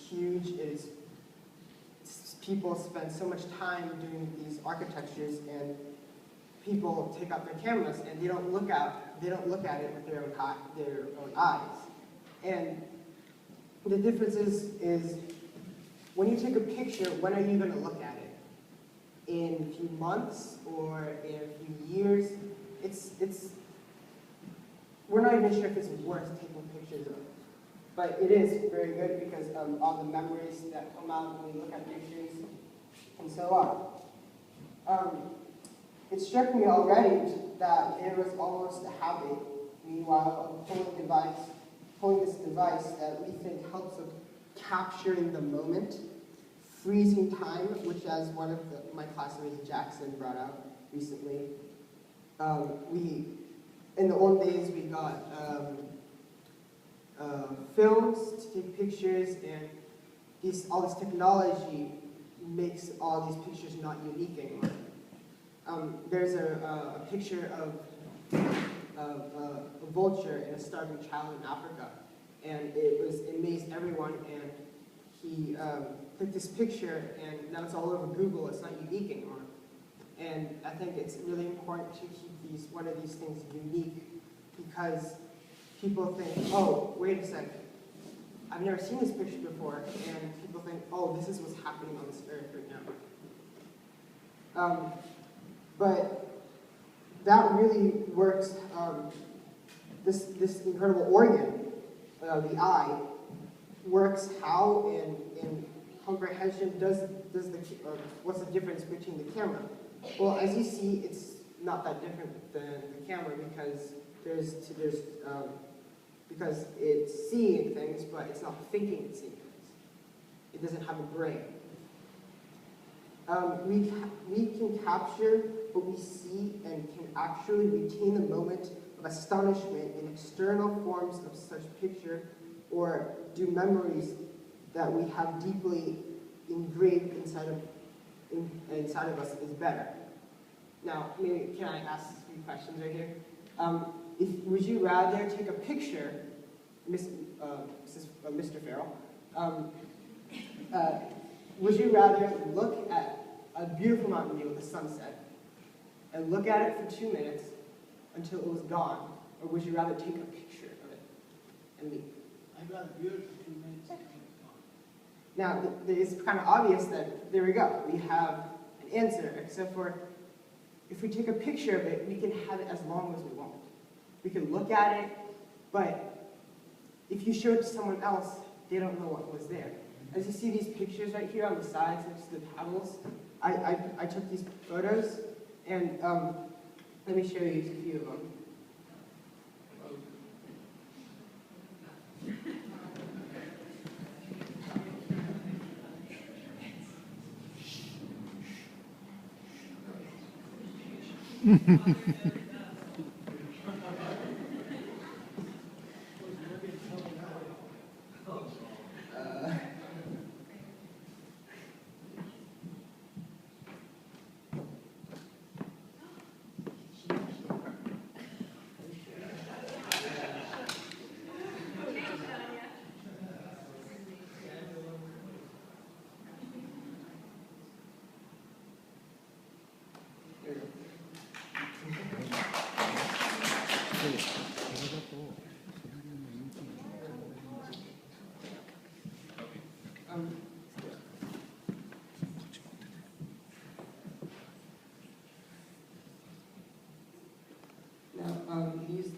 huge. People spend so much time doing these architectures, and people take out their cameras and they don't look at it with their own eyes. And the difference is when you take a picture, when are you going to look at it? In a few months or in a few years? We're not even sure if it's worth taking pictures of. But it is very good because of all the memories that come out when we look at pictures and so on. It struck me already that it was almost a habit, meanwhile, of pulling this device that we think helps with capturing the moment, freezing time, which as one of my classmates, Jackson, brought out recently. In the old days, we got films to take pictures, and all this technology makes all these pictures not unique anymore. There's a picture of a vulture and a starving child in Africa, and it amazed everyone, and he took this picture, and now it's all over Google. It's not unique anymore. And I think it's really important to keep one of these things unique, because people think, oh, wait a second, I've never seen this picture before, and people think, oh, this is what's happening on this earth right now. But that really works. This incredible organ, the eye, works how in comprehension what's the difference between the camera? Well, as you see, it's not that different than the camera because because it's seeing things, but it's not thinking it's seeing things. It doesn't have a brain. We can capture what we see and can actually retain the moment of astonishment in external forms of such picture, or do memories that we have deeply engraved inside of us is better. Now, maybe can I ask a few questions right here? Would you rather take a picture, Mr. Farrell? Would you rather look at a beautiful mountain view with a sunset and look at it for 2 minutes until it was gone, or would you rather take a picture of it and leave? I'd rather view it for 2 minutes until it's gone. Now, it's kind of obvious that, there we go, we have an answer, except for if we take a picture of it, we can have it as long as we want. We can look at it, but if you show it to someone else, they don't know what was there. As you see these pictures right here on the sides next to the paddles, I took these photos, and let me show you a few of them.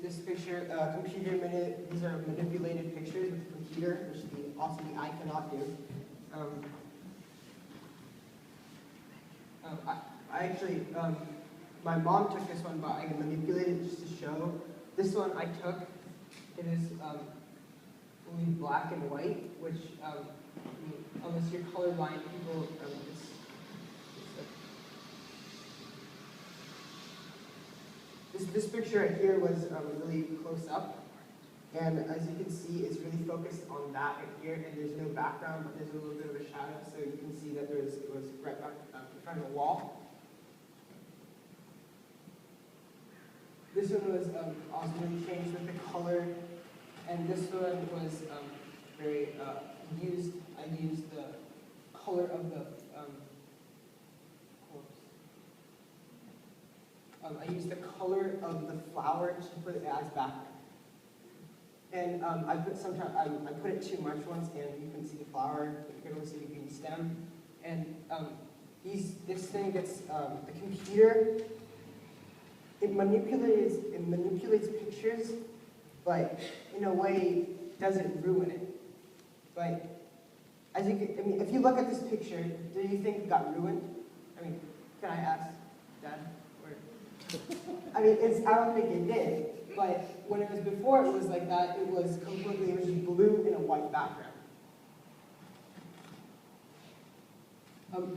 This picture, these are manipulated pictures with a computer, which also the eye cannot do. I actually, my mom took this one, but I manipulated it just to show. This one I took, it is only black and white, which, unless you're colorblind, people, This picture right here was really close up, and as you can see, it's really focused on that right here, and there's no background, but there's a little bit of a shadow, so you can see that it was right back in front of the wall. This one was also really changed with the color, and this one was very used. I used the color of the I used the color of the flower to put it as background. And I put it too much once, and you can see the flower, but you can also see the green stem. And this thing gets the computer. It manipulates pictures, but in a way doesn't ruin it. But as you can, I mean, if you look at this picture, do you think it got ruined? I mean, can I ask, Dad? I mean, I don't think it did. But when it was before it was like that, it was just blue in a white background.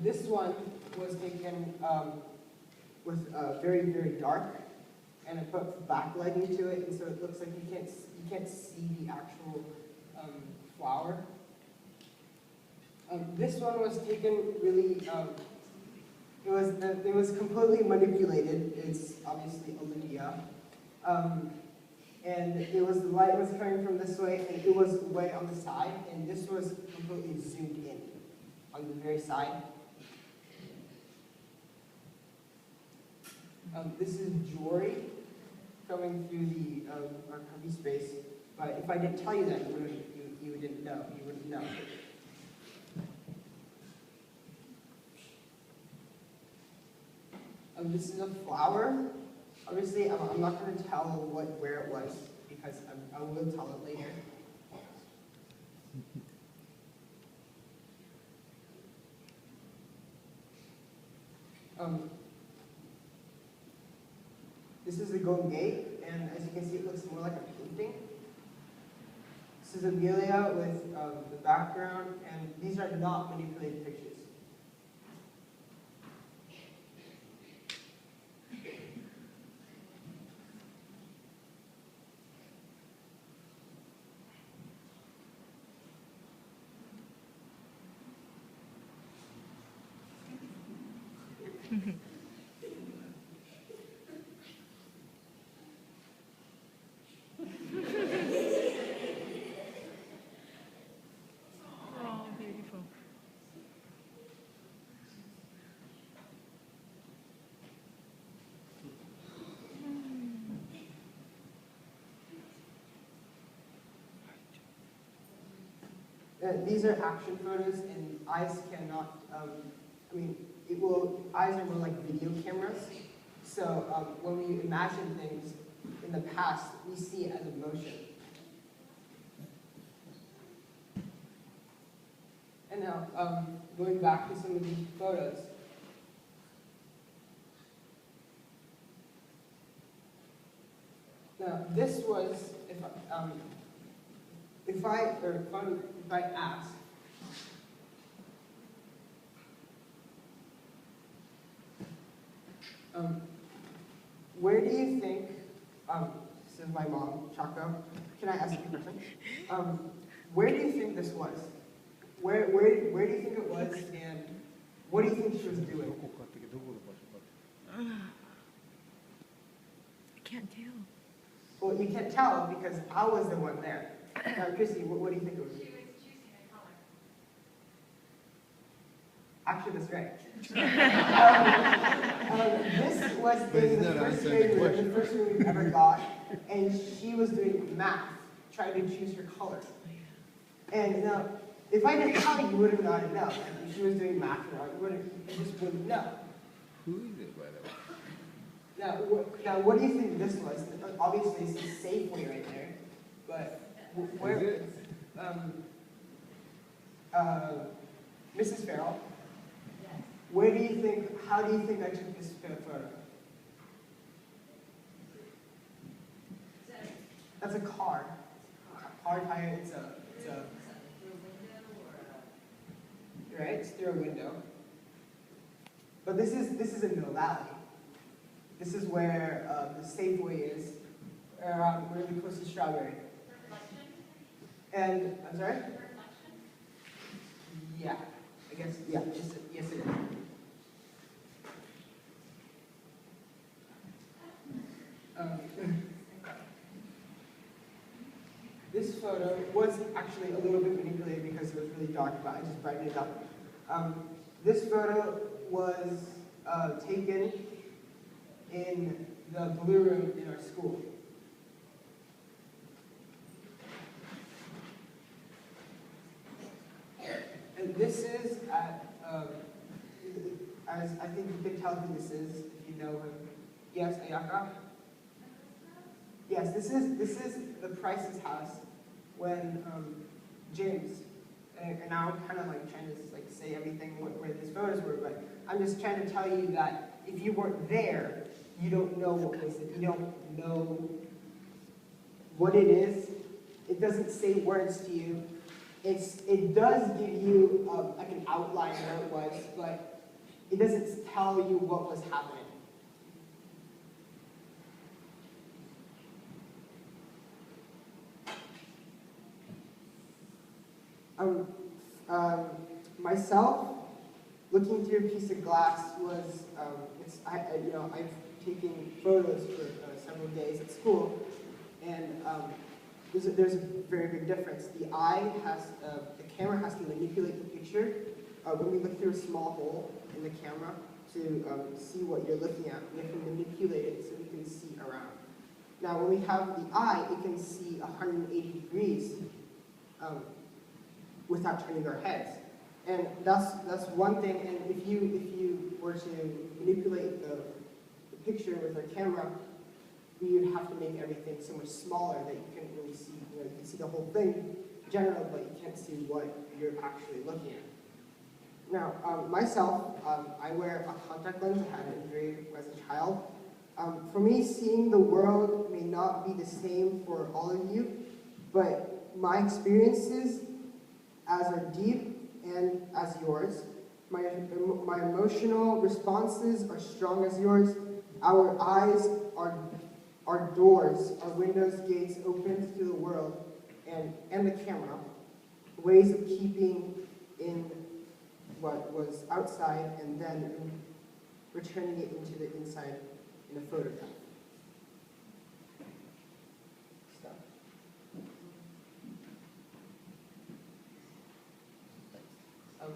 This one was taken with very, very dark, and I put backlighting to it, and so it looks like you can't see the actual flower. This one was taken really. It was completely manipulated. It's obviously Olivia. And the light was coming from this way, and it was way on the side, and this was completely zoomed in on the very side. This is Jory coming through our cubby space, but if I didn't tell you that, you wouldn't know. You wouldn't know. This is a flower. Obviously, I'm not going to tell where it was, because I will tell it later. This is the Golden Gate, and as you can see, it looks more like a painting. This is Amelia with the background, and these are not manipulated pictures. Oh, beautiful. These are action photos, and eyes cannot, eyes are more like video cameras. So when we imagine things in the past, we see it as emotion. And now, going back to some of these photos. Now, this was, if I ask, where do you think, this is my mom, Chaco, can I ask you a question? Where do you think this was? Where do you think it was, and what do you think she was doing? I can't tell. Well, you can't tell because I was the one there. Now, Chrissy, what do you think it was? She was choosing a color. Actually, that's right. This was in the first grade room, the first room we've ever got, and she was doing math, trying to choose her color. And now, if I didn't tell you, you would have not known. If she was doing math wrong, you just wouldn't know. Who is it, by the way? Now, what do you think this was? Obviously, it's the Safeway right there, but where? Is it? Mrs. Farrell. Yes. Where do you think? How do you think I took this photo? That's a car. Car tire. It's a. Right. It's through a window. But this is in Mill Valley. This is where the Safeway is, really close to Strawberry. Reflection? And, I'm sorry? Reflection? Yeah, I guess, yeah, yes it is. this photo was actually a little bit manipulated because it was really dark, but I just brightened it up. This photo was taken in the blue room in our school. And this is at, as I think you can tell who this is if you know him. Yes, Ayaka? Yes, this is the Price's house when James, and now I'm kind of like trying to like say everything where these photos were, but I'm just trying to tell you that if you weren't there, you don't know what was it. You don't know what it is. It doesn't say words to you. It does give you like an outline of what it was, but it doesn't tell you what was happening. Myself, looking through a piece of glass was, I've taken photos for several days at school, and there's a very big difference. The camera has to manipulate the picture. When we look through a small hole in the camera to see what you're looking at, we have to manipulate it so we can see around. Now, when we have the eye, it can see 180 degrees without turning our heads. And that's one thing, and if you were to manipulate the picture with our camera, we would have to make everything so much smaller that you couldn't really see, you can see the whole thing in general, but you can't see what you're actually looking at. Now, myself, I wear a contact lens. I had an injury as a child. For me, seeing the world may not be the same for all of you, but my experiences as are deep and as yours. My emotional responses are strong as yours. Our eyes are doors, our windows, gates open to the world, and the camera, ways of keeping in what was outside and then returning it into the inside in a photograph.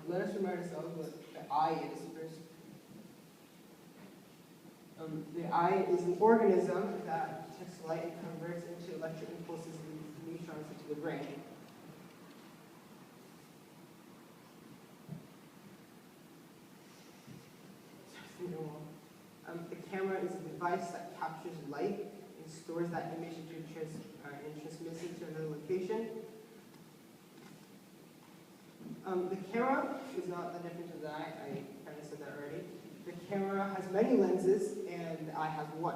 Let us remind ourselves what the eye is first. The eye is an organism that detects light and converts into electric impulses and neutrons into the brain. The camera is a device that captures light and stores that image and transmits it to another location. The camera is not that different from the eye. I kind of said that already. The camera has many lenses, and the eye has one.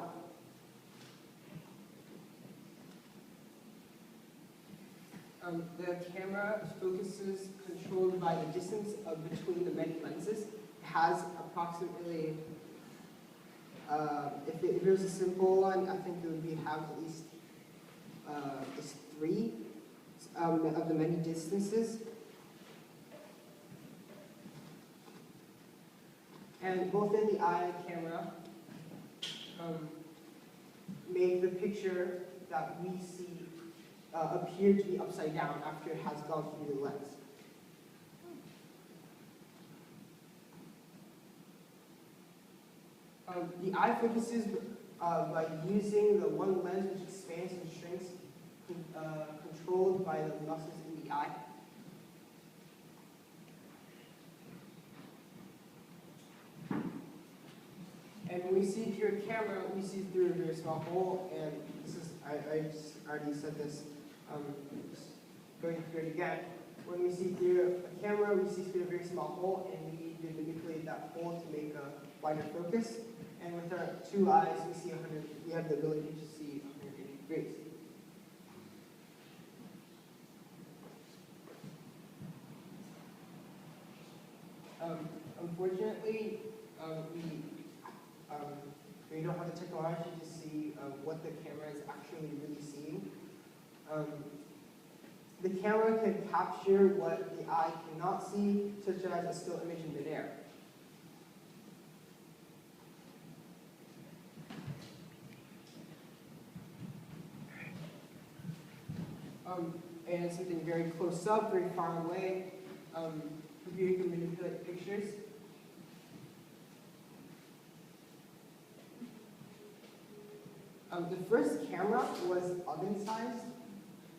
The camera focuses controlled by the distance between the many lenses. It has approximately, if it was a simple one, I think it would have at least 3 of the many distances. And both in the eye and camera make the picture that we see appear to be upside down after it has gone through the lens. The eye focuses by using the one lens which expands and shrinks, controlled by the muscles in the eye. And when we see through a camera, we see through a very small hole, and this is, I just already said this, just going through it again. When we see through a camera, we see through a very small hole, and we need to manipulate that hole to make a wider focus. And with our 2 eyes, we have the ability to see 180 degrees. Unfortunately, we don't have the technology to see what the camera is actually really seeing. The camera can capture what the eye cannot see, such as a still image in midair. and something very close up, very far away. Computer can manipulate pictures. The first camera was oven-sized.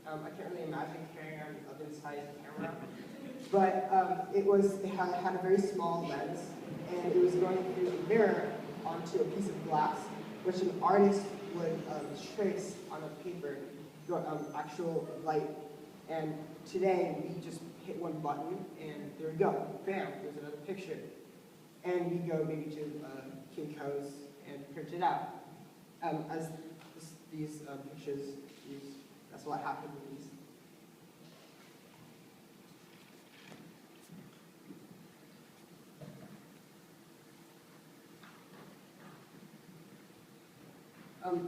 I can't really imagine carrying around an oven-sized camera, but it had a very small lens, and it was going through a mirror onto a piece of glass, which an artist would trace on a paper, actual light. And today, we just hit one button, and there we go. Bam, there's another picture. And we go maybe to Kinko's and print it out. As these pictures, that's what happened with these.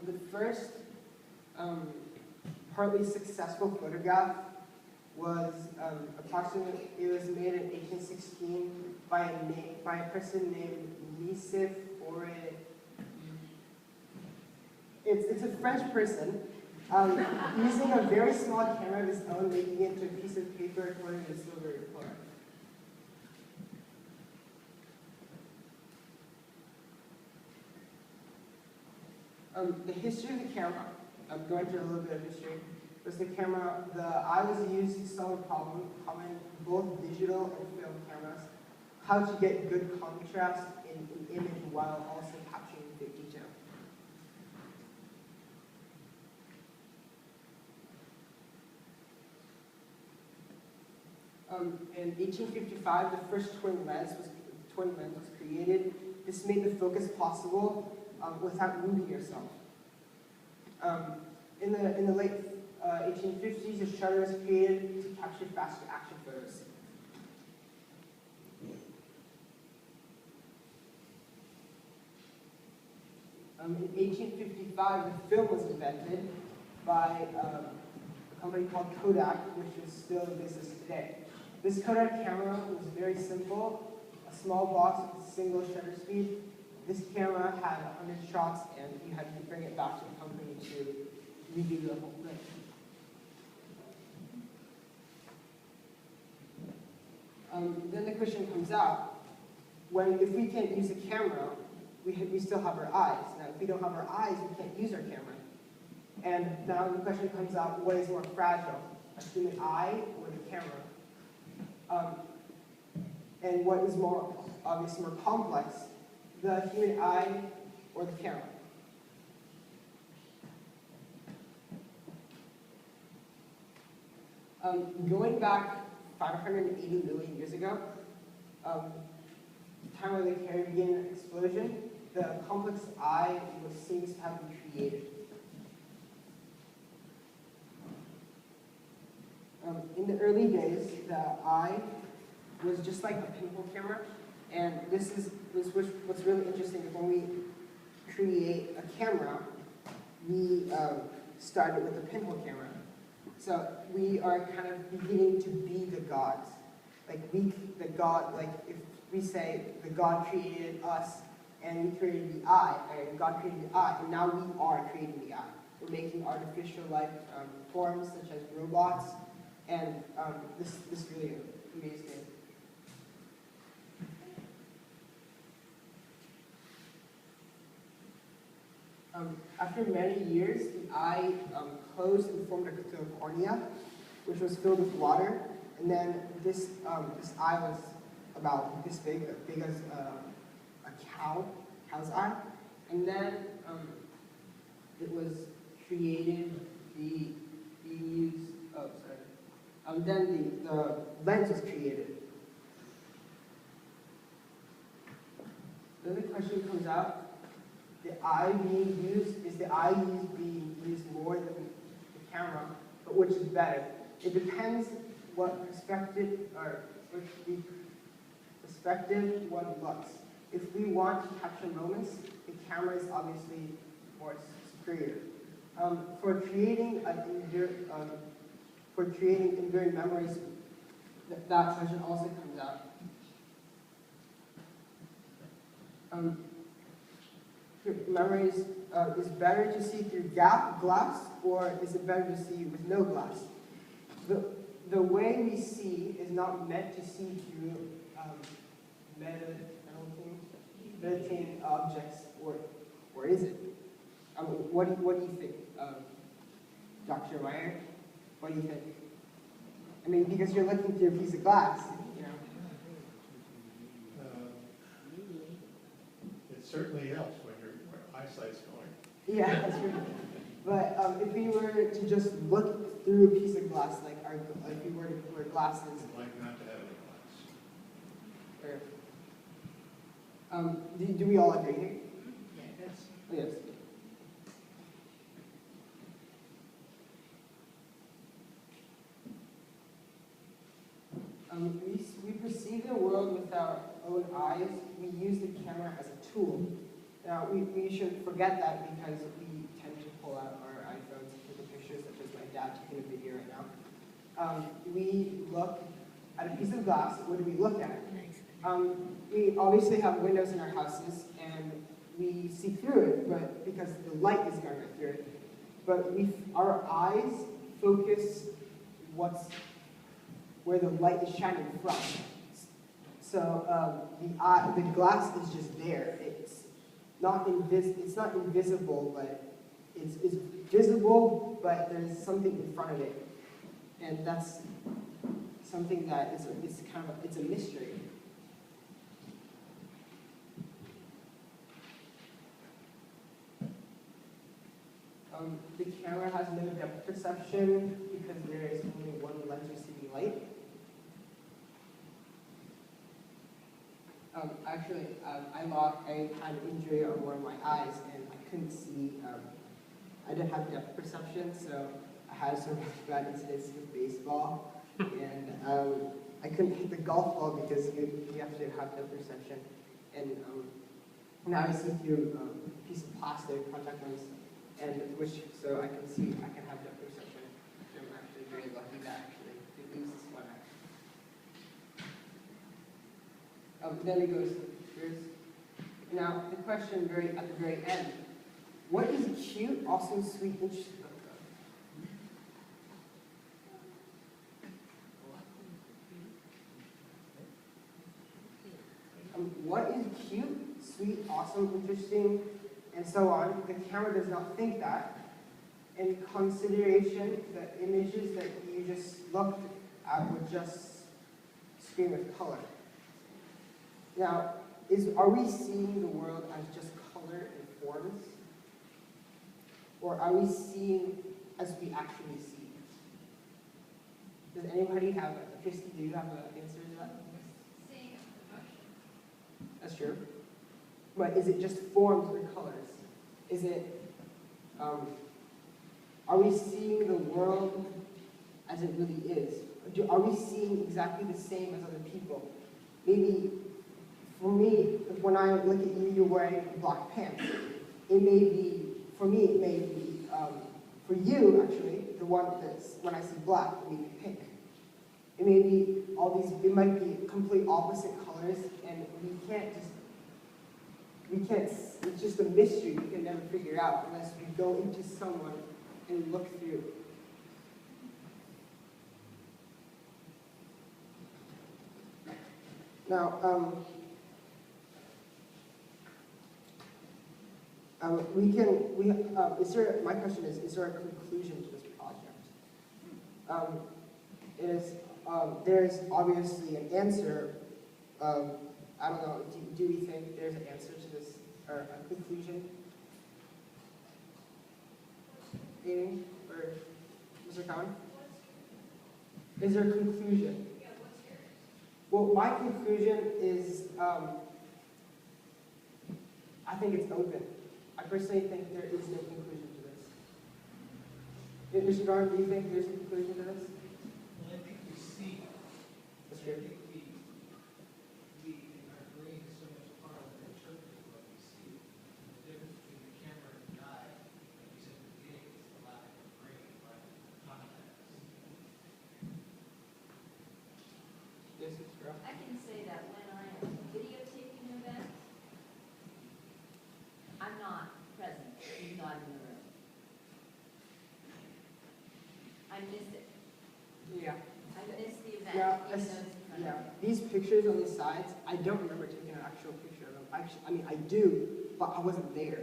The first partly successful photograph was it was made in 1816 by a person named Lisif or It's a French person using a very small camera of his own, making it into a piece of paper coated in silver chloride. The history of the camera, I'm going through a little bit of history, was the eye was used to solve a problem common in both digital and film cameras, how to get good contrast in an image while also capturing big detail. In 1855, the first twin lens was created. This made the focus possible without moving yourself. In the late 1850s, a shutter was created to capture faster action photos. In 1855, the film was invented by a company called Kodak, which is still in business today. This Kodak camera was very simple, a small box with a single shutter speed. This camera had 100 shots, and you had to bring it back to the company to redo the whole thing. Then the question comes out, if we can't use a camera, we still have our eyes. Now, if we don't have our eyes, we can't use our camera. And now the question comes out, what is more fragile, a human eye or the camera? And what is obviously more complex, the human eye or the camera? Going back 580 million years ago, the time of the Caribbean explosion, the complex eye seems to have been created. In the early days, the eye was just like a pinhole camera, and what's really interesting is when we create a camera, we started with a pinhole camera. So we are kind of beginning to be the gods. Like if we say the God created us and we created the eye, and God created the eye, and now we are creating the eye. We're making artificial life forms such as robots, and this really amazed me. After many years, the eye closed and formed a cornea, which was filled with water. And then this eye was about this big as a cow's eye. And then it was created. Then the lens was created. Then the question comes out. Is the eye being used more than the camera, but which is better? It depends what perspective one looks. If we want to capture moments, the camera is obviously more superior. For creating enduring memories, that question also comes out. Memories, is better to see through glass, or is it better to see with no glass? The way we see is not meant to see through meditating objects, or is it? What do you think, Dr. Meyer? What do you think? I mean, because you're looking through a piece of glass, you know. It certainly helps when your eyesight's going. Yeah, that's true. But if we were to just look through a piece of glass, like if we were to wear glasses, I'd like not to have any glass. or, do we all agree here? Yes. Oh, yes. We perceive the world with our own eyes. We use the camera as a tool. Now, we should forget that because we tend to pull out our iPhones and take pictures, such as my dad taking a video right now. We look at a piece of glass. What do we look at? We obviously have windows in our houses, and we see through it, but because the light is going right through it. But our eyes focus where the light is shining from. So the glass is just there. It's not invisible, but it's visible, but there's something in front of it, and that's something that it's a mystery. The camera has no depth perception because there is only one lens receiving light. Actually, I had an injury on one of my eyes, and I couldn't see. I didn't have depth perception, so I had some bad incidents with baseball, and I couldn't hit the golf ball because you have to have depth perception. And now I see through a piece of plastic contact lens, so I can have depth perception. I'm actually very lucky that actually to lose this one. Then it goes, now the question at the very end, what is cute, awesome, sweet, interesting? What is cute, sweet, awesome, interesting, and so on? The camera does not think that. In consideration, the images that you just looked at would just scream with color. Now, are we seeing the world as just color and forms? Or are we seeing as we actually see? Does anybody have Christy, do you have an answer to that? Seeing emotion. That's true. But is it just forms or colors? Is it, are we seeing the world as it really is? Are we seeing exactly the same as other people? Maybe, for me, when I look at you, you're wearing black pants. It may be, for me, it may be, for you, actually, the one that's, when I see black, it may be pink. It may be it might be complete opposite colors, and it's just a mystery we can never figure out unless we go into someone and look through. Now, my question is there a conclusion to this project? There's obviously an answer. I don't know, do we think there's an answer to this, or a conclusion? Amy, or Mr. Cowan? Is there a conclusion? Yeah, what's yours? Well, my conclusion is, I think it's open. I personally think there is no conclusion to this. Mr. Garn, do you think there's a conclusion to this? Well, I think we see. That's I true. think our brain is so much part of the interpret what we see. The difference between the camera and the eye, like you said at the beginning, is the lack of the brain, lack of context. Yes, it's true. I can say that when I am videotaping an event, I'm not present, he's not in the room. I miss it. Yeah. these pictures on the sides, I don't remember taking an actual picture of them. Actually, I mean, I do, but I wasn't there.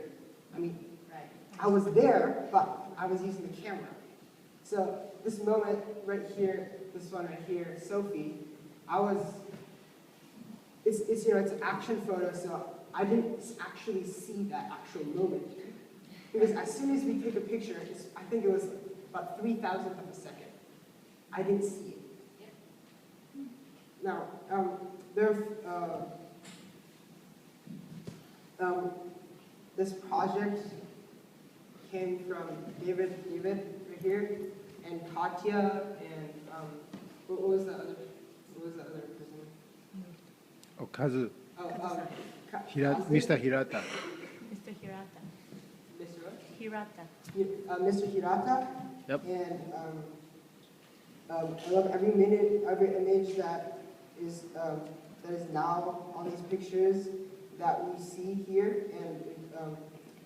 I mean, Right. I was there, but I was using the camera. So this moment right here, this one right here, Sophie, it's you know, it's an action photo, so I didn't actually see that actual moment. Because as soon as we take a picture, I think it was about 3,000th of a second. I didn't see it. Now, this project came from David right here, and Katya, and what was the other person? Oh, Kazu. Oh, Mr. Hirata. Mr. Hirata. Mr. what? Hirata. Mr. Hirata. Yep. And I love every minute, every image that is now on these pictures that we see here, and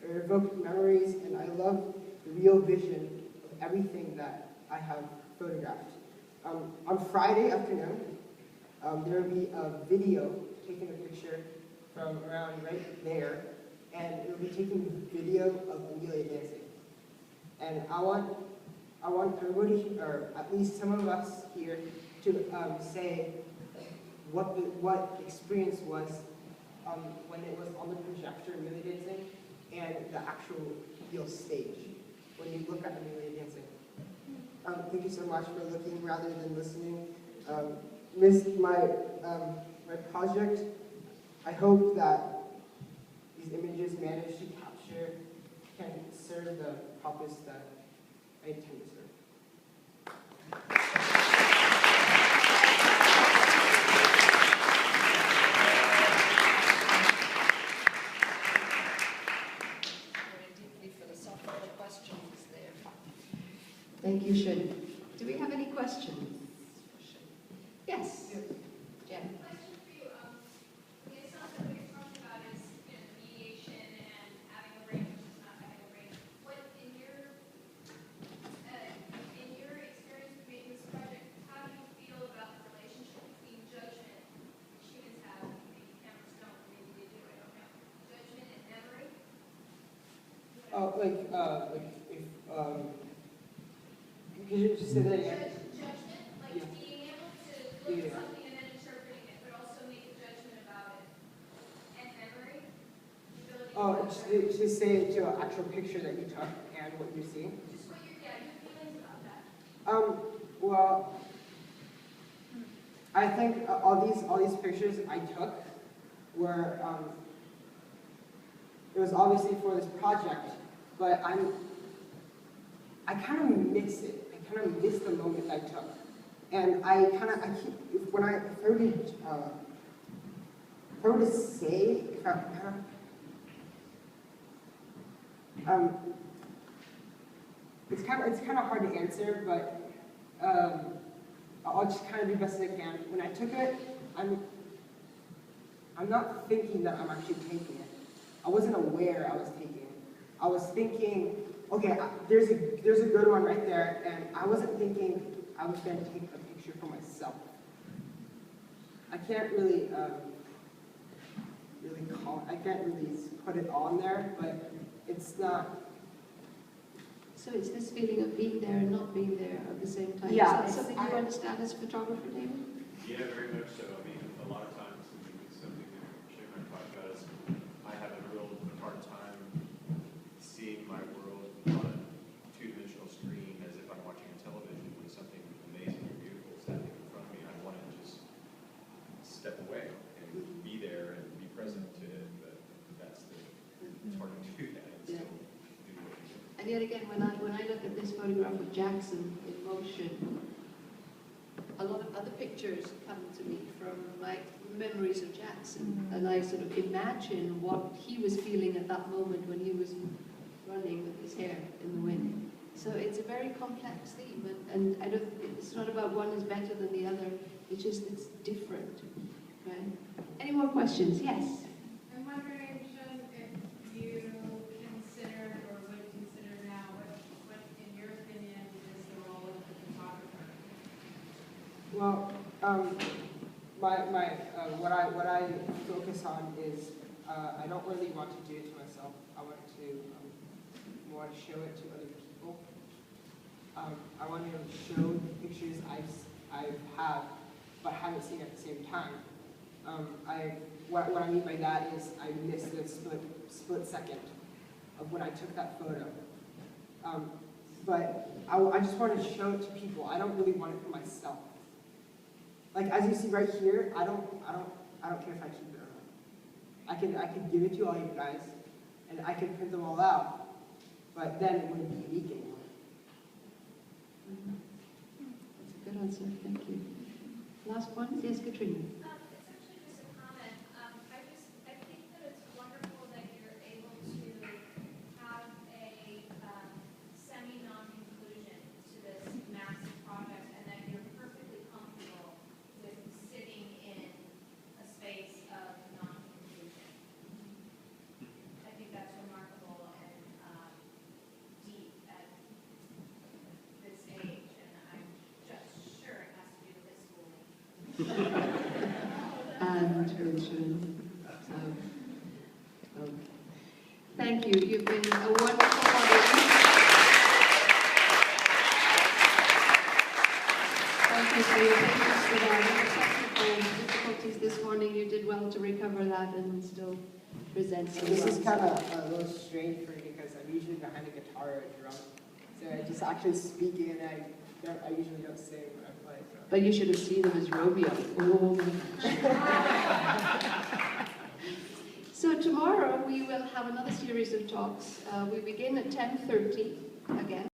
it evoked memories, and I love the real vision of everything that I have photographed. On Friday afternoon, there will be a video taking a picture from around right there, and it will be taking video of Amelia dancing. And I want everybody, or at least some of us here, to say what experience was when it was on the projector, Amelia dancing, and the actual real stage when you look at Amelia dancing. Thank you so much for looking rather than listening. My project, I hope that these images manage to capture, can serve the purpose that I intend to serve. Very deeply philosophical questions there. Thank you, Shun. Do we have any questions for Shun? Yes. Jen. Question for you. It sounds like what you're talking about is, you know, mediation and having a brain versus not having a brain. What in your experience with making this project, how do you feel about the relationship between judgment, which humans have, maybe cameras don't, maybe they do, I don't know. Judgment and memory? Oh, could you just say that again? Judgment, like Yeah. being able to look Yeah. at something and then interpreting it, but also make a judgment about it. And memory? The ability Oh, to just say it to an actual picture that you took and what you see. just what your feelings about that. Well, I think all these pictures I took were, it was obviously for this project, but I kind of miss it. I kind of miss the moment I took. And if I were to say, it's kind of hard to answer, but I'll just kind of do the best I can. When I took it, I'm not thinking that I'm actually taking it. I wasn't aware I was taking it. I was thinking, okay, there's a good one right there, and I wasn't thinking I was going to take a picture for myself. I can't really put it on there, but it's not. So it's this feeling of being there and not being there at the same time. Yeah, Is that something you understand as a photographer, David? Yeah, very much so. I mean, a lot of times, it's something that Shun and I talked about is I have a real hard time seeing my world on a two-dimensional screen as if I'm watching a television when something amazing or beautiful is happening in front of me. I want to just step away and be there and be present to it, but it's hard to do that and still do what you do. And yet again, when I look at this photograph of Jackson in motion, a lot of other pictures come to me from my memories of Jackson, and I sort of imagine what he was feeling at that moment when he was running with his hair in the wind. So it's a very complex theme, and it's not about one is better than the other. It's different, right? Any more questions? Yes. I'm wondering, Shun, if you consider or would consider now what in your opinion is the role of the photographer? Well, what I focus on is I don't really want to do it to myself. I want to more show it to other people. I want to show the pictures I have, but haven't seen at the same time. What I mean by that is I missed the split second of when I took that photo. But I just want to show it to people. I don't really want it for myself. Like as you see right here, I don't care if I keep it or not. I could give it to all you guys, and I could print them all out, but then it wouldn't be unique anymore. That's a good answer, thank you. Last one, yes, Katrina. It's actually just a comment. I think that it's wonderful that you're able to have a semi-non-conclusion to this massive project, and that you're perfectly comfortable with sitting in a space of non-conclusion. I think that's remarkable and deep at this age, and I'm just sure it has to do with his schooling. And Shun. So, okay. Thank you. You've been a wonderful audience. Thank you for your patience with our technical difficulties this morning. You did well to recover that and still present so This well. is kind of a little strange for me because I'm usually behind a guitar or a drum. So I just actually speaking, and I usually don't say when I play. So. But you should have seen him as Romeo. Oh my gosh. So tomorrow we will have another series of talks. We begin at 10:30 again.